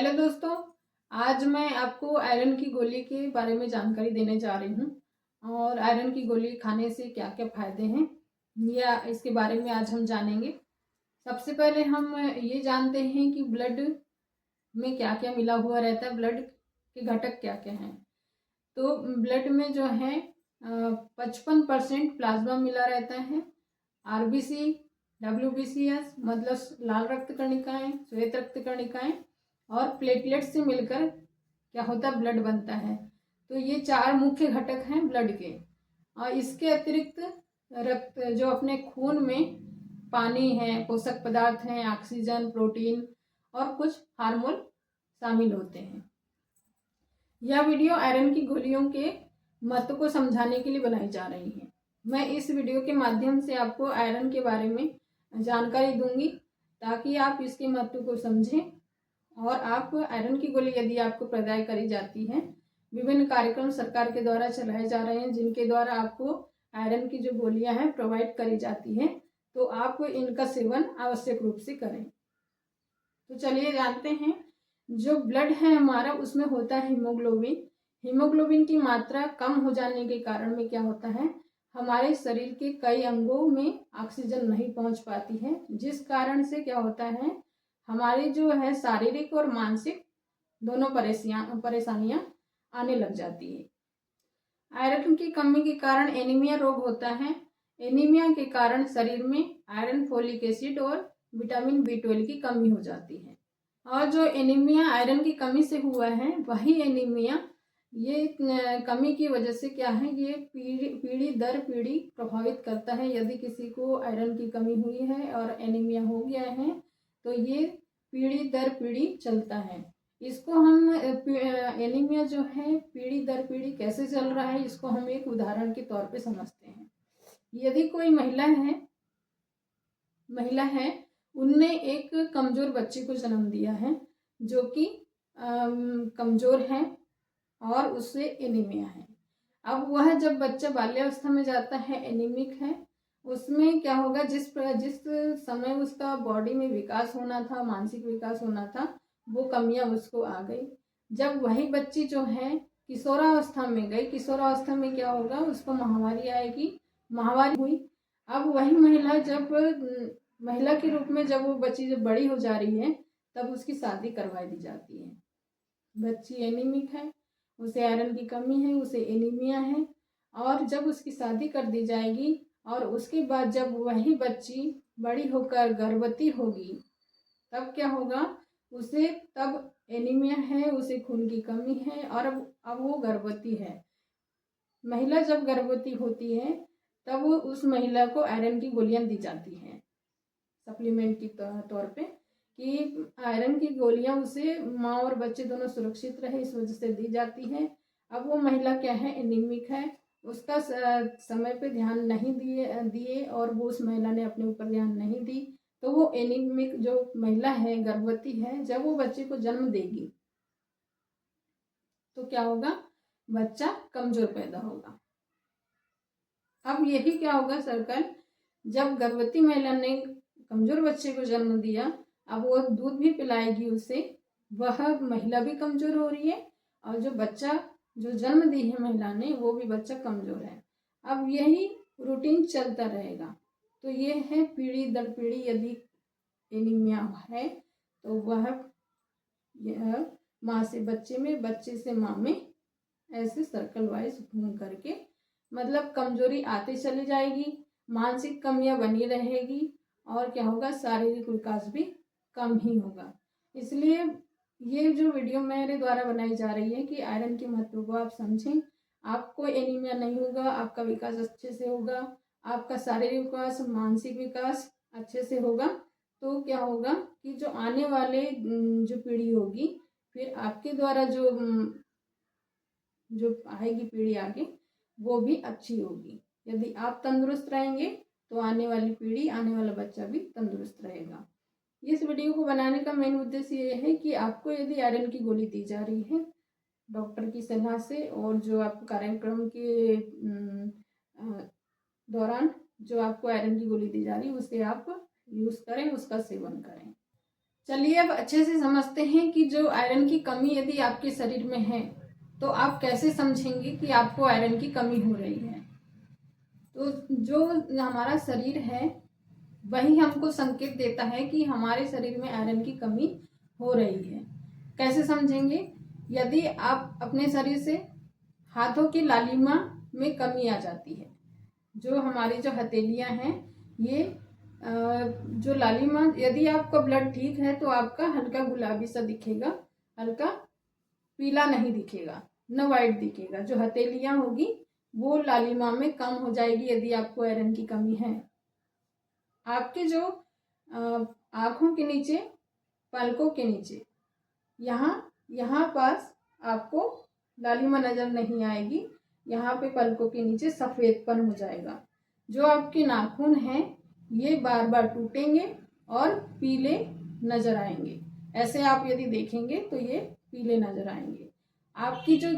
Hello दोस्तों, आज मैं आपको आयरन की गोली के बारे में जानकारी देने जा रही हूँ और आयरन की गोली खाने से क्या क्या फ़ायदे हैं या इसके बारे में आज हम जानेंगे। सबसे पहले हम ये जानते हैं कि ब्लड में क्या क्या मिला हुआ रहता है, ब्लड के घटक क्या क्या हैं। तो ब्लड में जो है 55% प्लाज्मा मिला रहता है। आरबीसी, डब्ल्यूबीसीएस मतलब लाल रक्त कणिकाएं, श्वेत रक्त कणिकाएं और प्लेटलेट से मिलकर क्या होता है, ब्लड बनता है। तो ये 4 मुख्य घटक हैं ब्लड के। और इसके अतिरिक्त रक्त जो अपने खून में पानी है, पोषक पदार्थ हैं, ऑक्सीजन, प्रोटीन और कुछ हार्मोन शामिल होते हैं। यह वीडियो आयरन की गोलियों के महत्व को समझाने के लिए बनाई जा रही है। मैं इस वीडियो के माध्यम से आपको आयरन के बारे में जानकारी दूंगी ताकि आप इसके महत्व को समझें और आप आयरन की गोली यदि आपको प्रदान करी जाती है, विभिन्न कार्यक्रम सरकार के द्वारा चलाए जा रहे हैं जिनके द्वारा आपको आयरन की जो गोलियां हैं प्रोवाइड करी जाती हैं, तो आप इनका सेवन आवश्यक रूप से करें। तो चलिए जानते हैं। जो ब्लड है हमारा, उसमें होता है हीमोग्लोबिन। हीमोग्लोबिन की मात्रा कम हो जाने के कारण में क्या होता है, हमारे शरीर के कई अंगों में ऑक्सीजन नहीं पहुंच पाती है, जिस कारण से क्या होता है, हमारी जो है शारीरिक और मानसिक दोनों परेशानियां आने लग जाती है। आयरन की कमी के कारण एनीमिया रोग होता है। एनीमिया के कारण शरीर में आयरन, फोलिक एसिड और विटामिन B12 की कमी हो जाती है। और जो एनीमिया आयरन की कमी से हुआ है, वही एनीमिया ये कमी की वजह से क्या है, ये पीढ़ी दर पीढ़ी प्रभावित करता है। यदि किसी को आयरन की कमी हुई है और एनीमिया हो गया है तो ये पीढ़ी दर पीढ़ी चलता है। इसको हम एनीमिया जो है पीढ़ी दर पीढ़ी कैसे चल रहा है, इसको हम एक उदाहरण के तौर पे समझते हैं। यदि कोई महिला है, उनने एक कमजोर बच्चे को जन्म दिया है जो कि कमजोर है और उससे एनीमिया है। अब वह जब बच्चा बाल्यावस्था में जाता है, एनीमिक है, उसमें क्या होगा, जिस समय उसका बॉडी में विकास होना था, मानसिक विकास होना था, वो कमियां उसको आ गई। जब वही बच्ची जो है किशोरावस्था में गई, किशोरावस्था में क्या होगा, उसको महामारी आएगी, महामारी हुई। अब वही महिला के रूप में जब वो बच्ची जब बड़ी हो जा रही है, तब उसकी शादी करवा दी जाती है। बच्ची एनीमिक है, उसे आयरन की कमी है, उसे एनीमिया है, और जब उसकी शादी कर दी जाएगी और उसके बाद जब वही बच्ची बड़ी होकर गर्भवती होगी, तब क्या होगा, उसे तब एनीमिया है, उसे खून की कमी है और अब वो गर्भवती है। महिला जब गर्भवती होती है तब उस महिला को आयरन की गोलियां दी जाती हैं सप्लीमेंट की तौर पे, कि आयरन की गोलियां उसे, माँ और बच्चे दोनों सुरक्षित रहे, इस वजह से दी जाती है। अब वो महिला क्या है, एनीमिक है, उसका समय पे ध्यान नहीं दिए और वो उस महिला ने अपने ऊपर ध्यान नहीं दी, तो वो एनीमिक जो महिला है, गर्भवती है, जब वो बच्चे को जन्म देगी तो क्या होगा, बच्चा कमजोर पैदा होगा। अब यही क्या होगा, सर्कल, जब गर्भवती महिला ने कमजोर बच्चे को जन्म दिया, अब वो दूध भी पिलाएगी उसे, वह महिला भी कमजोर हो रही है और जो बच्चा जो जन्म दी है महिला ने, वो भी बच्चा कमजोर है। अब यही रूटीन चलता रहेगा। तो ये है पीढ़ी दर पीढ़ी, यदि एनीमिया है तो वह यह माँ से बच्चे में, बच्चे से माँ में, ऐसे सर्कल वाइज घूम करके मतलब कमजोरी आती चली जाएगी, मानसिक कमियां बनी रहेगी और क्या होगा, शारीरिक विकास भी कम ही होगा। इसलिए ये जो वीडियो मेरे द्वारा बनाई जा रही है कि आयरन के महत्व को आप समझें, आपको एनीमिया नहीं होगा, आपका विकास अच्छे से होगा, आपका शारीरिक विकास, मानसिक विकास अच्छे से होगा। तो क्या होगा कि जो आने वाले जो पीढ़ी होगी, फिर आपके द्वारा जो आएगी पीढ़ी आगे, वो भी अच्छी होगी। यदि आप तंदुरुस्त रहेंगे तो आने वाली पीढ़ी, आने वाला बच्चा भी तंदुरुस्त रहेगा। इस वीडियो को बनाने का मेन उद्देश्य ये है कि आपको यदि आयरन की गोली दी जा रही है डॉक्टर की सलाह से, और जो आप कार्यक्रम के दौरान जो आपको आयरन की गोली दी जा रही है, उसे आप यूज़ करें, उसका सेवन करें। चलिए अब अच्छे से समझते हैं कि जो आयरन की कमी यदि आपके शरीर में है तो आप कैसे समझेंगे कि आपको आयरन की कमी हो रही है। तो जो हमारा शरीर है वही हमको संकेत देता है कि हमारे शरीर में आयरन की कमी हो रही है। कैसे समझेंगे? यदि आप अपने शरीर से हाथों की लालिमा में कमी आ जाती है, जो हमारी जो हथेलियां हैं ये जो लालिमा, यदि आपका ब्लड ठीक है तो आपका हल्का गुलाबी सा दिखेगा, हल्का पीला नहीं दिखेगा, न वाइट दिखेगा। जो हथेलियां होगी वो लालिमा में कम हो जाएगी यदि आपको आयरन की कमी है। आपके जो आँखों के नीचे, पलकों के नीचे, यहाँ पास आपको लालिमा नजर नहीं आएगी, यहाँ पे पलकों के नीचे सफ़ेदपन हो जाएगा। जो आपके नाखून हैं ये बार बार टूटेंगे और पीले नजर आएंगे। ऐसे आप यदि देखेंगे तो ये पीले नजर आएंगे। आपकी जो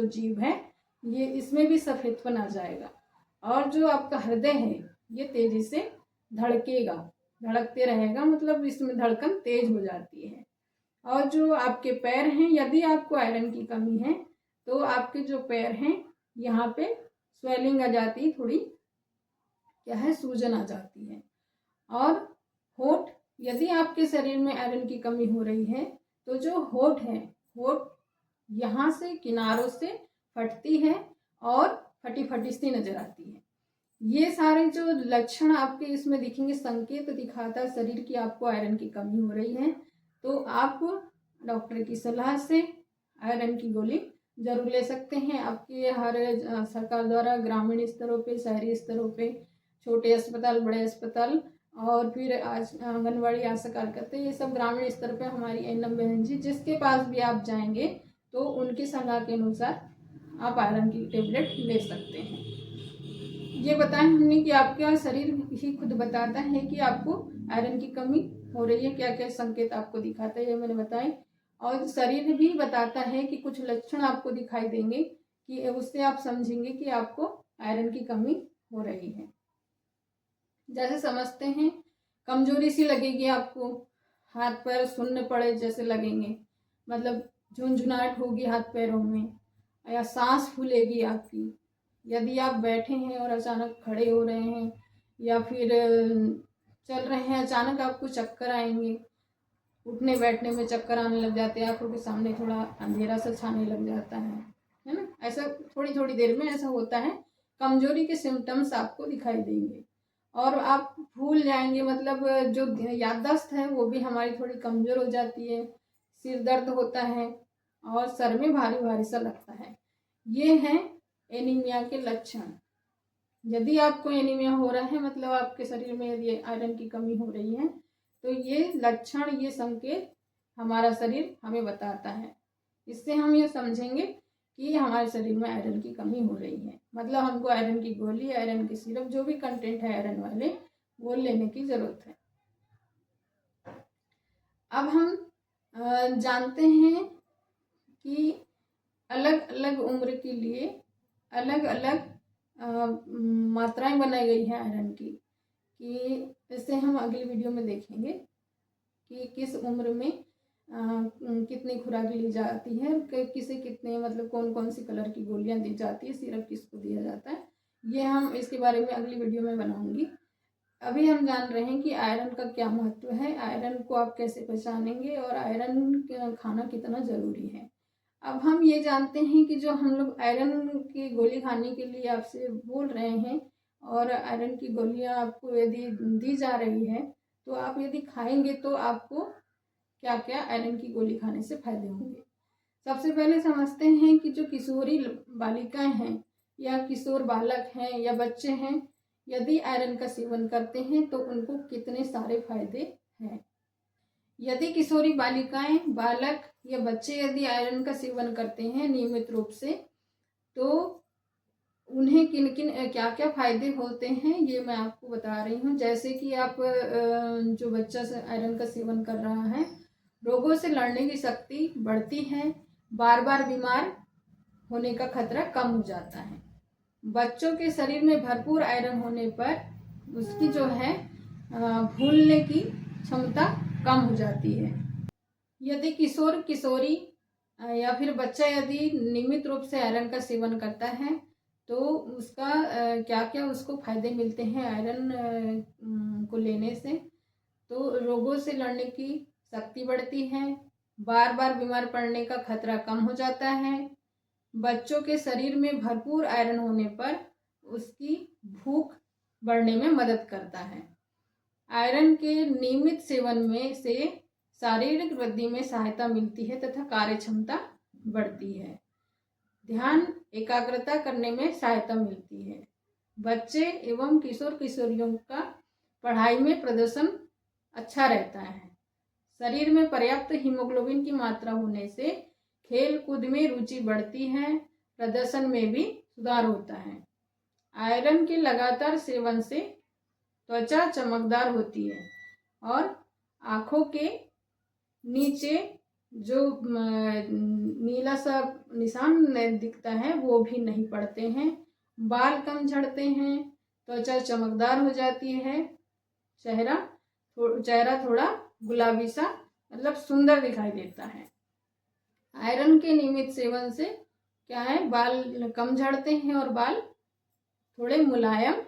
जीभ है ये इसमें भी सफ़ेदपन आ जाएगा। और जो आपका हृदय है ये तेजी से धड़केगा, धड़कते रहेगा, मतलब इसमें धड़कन तेज हो जाती है। और जो आपके पैर हैं, यदि आपको आयरन की कमी है तो आपके जो पैर हैं यहाँ पे स्वेलिंग आ जाती है, थोड़ी क्या है, सूजन आ जाती है। और होठ, यदि आपके शरीर में आयरन की कमी हो रही है तो जो होठ है, होठ यहाँ से किनारों से फटती है और फटी फटी सी नजर आती है। ये सारे जो लक्षण आपके इसमें दिखेंगे, संकेत दिखाता है शरीर की आपको आयरन की कमी हो रही है। तो आप डॉक्टर की सलाह से आयरन की गोली जरूर ले सकते हैं। आपके हर सरकार द्वारा ग्रामीण स्तरों पे, शहरी स्तरों पे, छोटे अस्पताल, बड़े अस्पताल और फिर आज आंगनबाड़ी, आशा कार्यकर्ता, ये सब ग्रामीण स्तर पे हमारी एनएम बहन जी, जिसके पास भी आप जाएंगे तो उनकी सलाह के अनुसार आप आयरन की टेबलेट ले सकते हैं। ये बताएं हमने कि आपका शरीर ही खुद बताता है कि आपको आयरन की कमी हो रही है, क्या क्या संकेत आपको दिखाता है ये मैंने बताए। और शरीर भी बताता है कि कुछ लक्षण आपको दिखाई देंगे कि उससे आप समझेंगे कि आपको आयरन की कमी हो रही है। जैसे समझते हैं, कमजोरी सी लगेगी आपको, हाथ पैर सुन्न पड़े जैसे लगेंगे, मतलब झुंझुनाहट होगी हाथ पैरों में, या सांस फूलेगी आपकी। यदि आप बैठे हैं और अचानक खड़े हो रहे हैं या फिर चल रहे हैं, अचानक आपको चक्कर आएंगे, उठने बैठने में चक्कर आने लग जाते हैं, आंखों के सामने थोड़ा अंधेरा सा छाने लग जाता है ना, ऐसा थोड़ी थोड़ी देर में ऐसा होता है। कमजोरी के सिम्टम्स आपको दिखाई देंगे और आप भूल जाएंगे, मतलब जो याददाश्त है वो भी हमारी थोड़ी कमजोर हो जाती है, सिर दर्द होता है और सर में भारी भारी सा लगता है। ये हैं एनीमिया के लक्षण। यदि आपको एनीमिया हो रहा है, मतलब आपके शरीर में यदि आयरन की कमी हो रही है, तो ये लक्षण, ये संकेत हमारा शरीर हमें बताता है। इससे हम ये समझेंगे कि हमारे शरीर में आयरन की कमी हो रही है, मतलब हमको आयरन की गोली, आयरन की सिरप, जो भी कंटेंट है आयरन वाले, वो लेने की जरूरत है। अब हम जानते हैं कि अलग अलग उम्र के लिए अलग अलग मात्राएं बनाई गई है आयरन की, कि इसे हम अगली वीडियो में देखेंगे कि किस उम्र में कितनी खुराक ली जाती है, किसे कितने, मतलब कौन कौन सी कलर की गोलियां दी जाती है, सिरप किसको दिया जाता है, ये हम इसके बारे में अगली वीडियो में बनाऊंगी। अभी हम जान रहे हैं कि आयरन का क्या महत्व है, आयरन को आप कैसे पहचानेंगे और आयरन खाना कितना ज़रूरी है। अब हम ये जानते हैं कि जो हम लोग आयरन की गोली खाने के लिए आपसे बोल रहे हैं और आयरन की गोलियां आपको यदि दी जा रही है, तो आप यदि खाएंगे तो आपको क्या क्या आयरन की गोली खाने से फायदे होंगे। सबसे पहले समझते हैं कि जो किशोरी बालिकाएं हैं या किशोर बालक हैं या बच्चे हैं, यदि आयरन का सेवन करते हैं तो उनको कितने सारे फायदे हैं। यदि किशोरी बालिकाएं, बालक या बच्चे यदि आयरन का सेवन करते हैं नियमित रूप से, तो उन्हें किन किन क्या क्या फायदे होते हैं ये मैं आपको बता रही हूँ। जैसे कि आप जो बच्चा आयरन का सेवन कर रहा है, रोगों से लड़ने की शक्ति बढ़ती है, बार बार बीमार होने का खतरा कम हो जाता है। बच्चों के शरीर में भरपूर आयरन होने पर उसकी जो है भूलने की क्षमता कम हो जाती है। यदि किशोर किशोरी या फिर बच्चा यदि नियमित रूप से आयरन का सेवन करता है तो उसका क्या क्या उसको फायदे मिलते हैं आयरन को लेने से। तो रोगों से लड़ने की शक्ति बढ़ती है, बार बार बीमार पड़ने का खतरा कम हो जाता है, बच्चों के शरीर में भरपूर आयरन होने पर उसकी भूख बढ़ने में मदद करता है। आयरन के नियमित सेवन में से शारीरिक वृद्धि में सहायता मिलती है तथा कार्य क्षमता बढ़ती है, ध्यान एकाग्रता करने में सहायता मिलती है। बच्चे एवं किशोर किशोरियों का पढ़ाई में प्रदर्शन अच्छा रहता है। शरीर में पर्याप्त हीमोग्लोबिन की मात्रा होने से खेल कूद में रुचि बढ़ती है, प्रदर्शन में भी सुधार होता है। आयरन के लगातार सेवन से त्वचा चमकदार होती है और आँखों के नीचे जो नीला सा निशान दिखता है वो भी नहीं पड़ते हैं, बाल कम झड़ते हैं, त्वचा चमकदार हो जाती है, चेहरा थोड़ा गुलाबी सा मतलब सुंदर दिखाई देता है। आयरन के नियमित सेवन से क्या है, बाल कम झड़ते हैं और बाल थोड़े मुलायम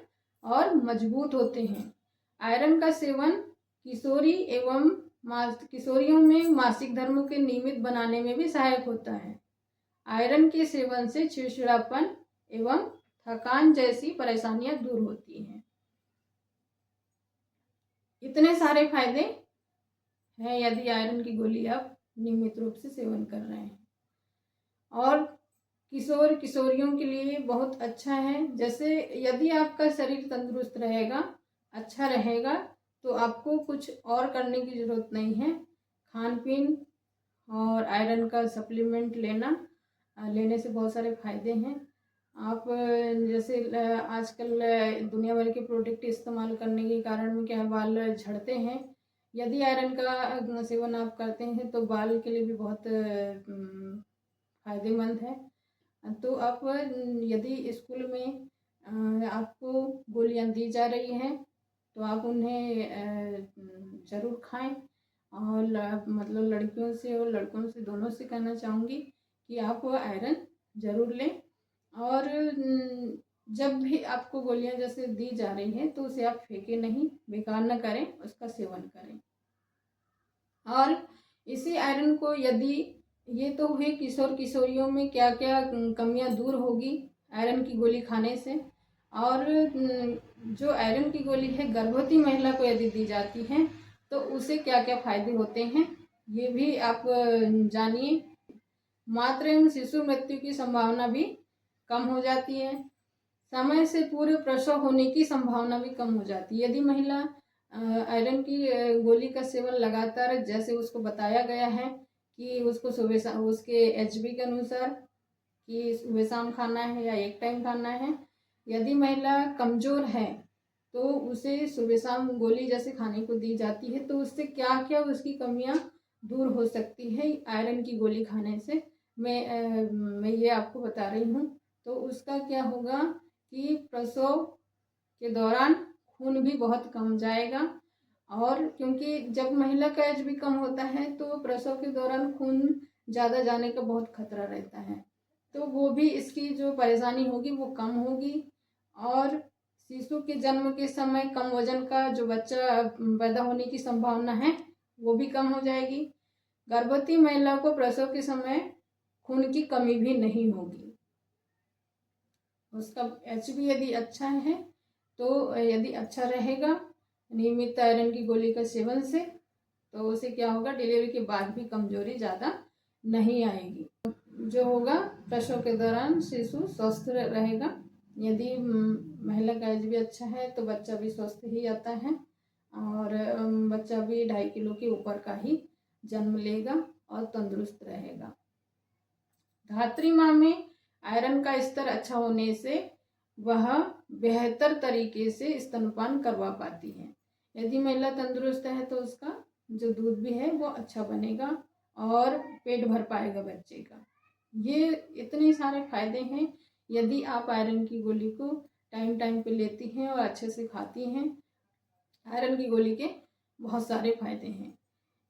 और मजबूत होते हैं। आयरन का सेवन किशोरी एवं किशोरियों में मासिक धर्म के नियमित बनाने में भी सहायक होता है। आयरन के सेवन से चिड़चिड़ापन एवं थकान जैसी परेशानियां दूर होती हैं। इतने सारे फायदे हैं यदि आयरन की गोली आप नियमित रूप से सेवन कर रहे हैं। और किशोर किशोरियों के लिए बहुत अच्छा है। जैसे यदि आपका शरीर तंदुरुस्त रहेगा, अच्छा रहेगा, तो आपको कुछ और करने की ज़रूरत नहीं है। खान पीन और आयरन का सप्लीमेंट लेने से बहुत सारे फायदे हैं। आप जैसे आजकल दुनिया भर के प्रोडक्ट इस्तेमाल करने के कारण में क्या है, बाल झड़ते हैं। यदि आयरन का सेवन आप करते हैं तो बाल के लिए भी बहुत फायदेमंद है। तो आप यदि स्कूल में आपको गोलियां दी जा रही हैं तो आप उन्हें ज़रूर खाएं। और मतलब लड़कियों से और लड़कों से दोनों से कहना चाहूँगी कि आप आयरन ज़रूर लें। और जब भी आपको गोलियां जैसे दी जा रही हैं तो उसे आप फेंके नहीं, बेकार न करें, उसका सेवन करें। और इसी आयरन को यदि ये तो हुई किशोर किशोरियों में क्या क्या कमियां दूर होगी आयरन की गोली खाने से। और जो आयरन की गोली है गर्भवती महिला को यदि दी जाती है तो उसे क्या क्या फायदे होते हैं ये भी आप जानिए। मातृ एवं शिशु मृत्यु की संभावना भी कम हो जाती है। समय से पूर्व प्रसव होने की संभावना भी कम हो जाती है यदि महिला आयरन की गोली का सेवन लगातार, जैसे उसको बताया गया है कि उसको सुबह उसके एचबी के अनुसार कि सुबह शाम खाना है या एक टाइम खाना है। यदि महिला कमज़ोर है तो उसे सुबह शाम गोली जैसे खाने को दी जाती है तो उससे क्या क्या उसकी कमियां दूर हो सकती है आयरन की गोली खाने से, मैं ये आपको बता रही हूँ। तो उसका क्या होगा कि प्रसव के दौरान खून भी बहुत कम जाएगा। और क्योंकि जब महिला का एज भी कम होता है तो प्रसव के दौरान खून ज़्यादा जाने का बहुत खतरा रहता है, तो वो भी इसकी जो परेशानी होगी वो कम होगी। और शिशु के जन्म के समय कम वजन का जो बच्चा पैदा होने की संभावना है वो भी कम हो जाएगी। गर्भवती महिला को प्रसव के समय खून की कमी भी नहीं होगी। उसका एचबी यदि अच्छा है तो यदि अच्छा रहेगा नियमित आयरन की गोली का सेवन से, तो उसे क्या होगा, डिलीवरी के बाद भी कमजोरी ज़्यादा नहीं आएगी। जो होगा प्रसव के दौरान शिशु स्वस्थ रहेगा। यदि महिला का एज भी अच्छा है तो बच्चा भी स्वस्थ ही आता है और बच्चा भी 2.5 किलो के ऊपर का ही जन्म लेगा और तंदुरुस्त रहेगा। धात्री माँ में आयरन का स्तर अच्छा होने से वह बेहतर तरीके से स्तनपान करवा पाती है। यदि महिला तंदुरुस्त है तो उसका जो दूध भी है वो अच्छा बनेगा और पेट भर पाएगा बच्चे का। ये इतने सारे फायदे हैं यदि आप आयरन की गोली को टाइम टाइम पे लेती हैं और अच्छे से खाती हैं। आयरन की गोली के बहुत सारे फ़ायदे हैं।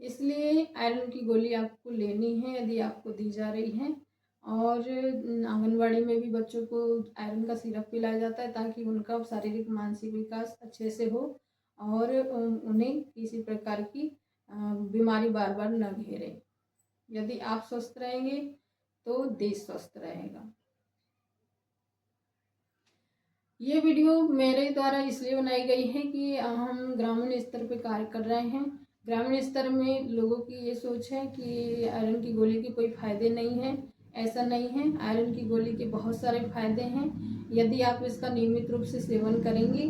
इसलिए आयरन की गोली आपको लेनी है यदि आपको दी जा रही है। और आंगनवाड़ी में भी बच्चों को आयरन का सिरप पिलाया जाता है ताकि उनका शारीरिक मानसिक विकास अच्छे से हो और उन्हें किसी प्रकार की बीमारी बार बार न घेरे। यदि आप स्वस्थ रहेंगे तो देश स्वस्थ रहेगा। ये वीडियो मेरे द्वारा इसलिए बनाई गई है कि हम ग्रामीण स्तर पे कार्य कर रहे हैं। ग्रामीण स्तर में लोगों की ये सोच है कि आयरन की गोली के कोई फ़ायदे नहीं हैं। ऐसा नहीं है, आयरन की गोली के बहुत सारे फ़ायदे हैं। यदि आप इसका नियमित रूप से सेवन करेंगे,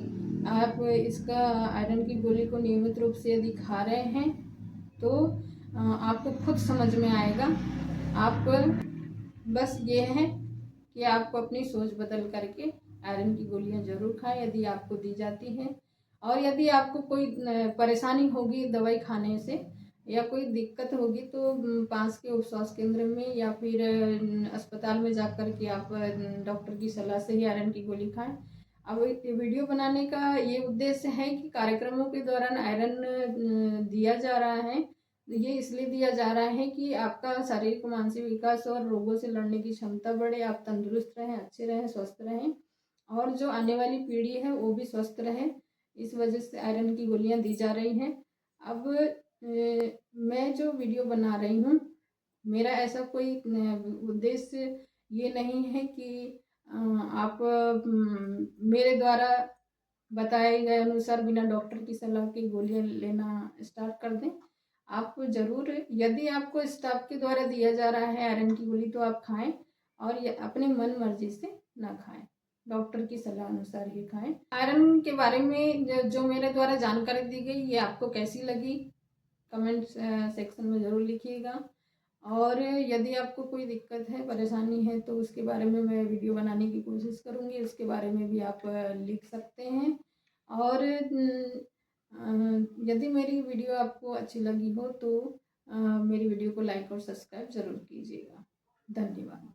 आप इसका आयरन की गोली को नियमित रूप से यदि खा रहे हैं तो आपको खुद समझ में आएगा। आप बस ये है कि आपको अपनी सोच बदल करके आयरन की गोलियां ज़रूर खाएं यदि आपको दी जाती हैं। और यदि आपको कोई परेशानी होगी दवाई खाने से या कोई दिक्कत होगी तो पास के उप स्वास्थ्य केंद्र में या फिर अस्पताल में जाकर के आप डॉक्टर की सलाह से ही आयरन की गोली खाएं। अब वीडियो बनाने का ये उद्देश्य है कि कार्यक्रमों के दौरान आयरन दिया जा रहा है। ये इसलिए दिया जा रहा है कि आपका शारीरिक मानसिक विकास और रोगों से लड़ने की क्षमता बढ़े, आप तंदुरुस्त रहें, अच्छे रहें, स्वस्थ रहें और जो आने वाली पीढ़ी है वो भी स्वस्थ रहे। इस वजह से आयरन की गोलियां दी जा रही हैं। अब मैं जो वीडियो बना रही हूँ, मेरा ऐसा कोई उद्देश्य ये नहीं है कि आप मेरे द्वारा बताए गए अनुसार बिना डॉक्टर की सलाह के गोलियां लेना स्टार्ट कर दें। आप ज़रूर, यदि आपको स्टाफ के द्वारा दिया जा रहा है आयरन की गोली तो आप खाएं और अपने मन मर्जी से ना खाएं, डॉक्टर की सलाह अनुसार ही खाएं। आयरन के बारे में जो मेरे द्वारा जानकारी दी गई ये आपको कैसी लगी कमेंट सेक्शन में ज़रूर लिखिएगा। और यदि आपको कोई दिक्कत है, परेशानी है तो उसके बारे में मैं वीडियो बनाने की कोशिश करूँगी, उसके बारे में भी आप लिख सकते हैं। और यदि मेरी वीडियो आपको अच्छी लगी हो तो मेरी वीडियो को लाइक और सब्सक्राइब ज़रूर कीजिएगा। धन्यवाद।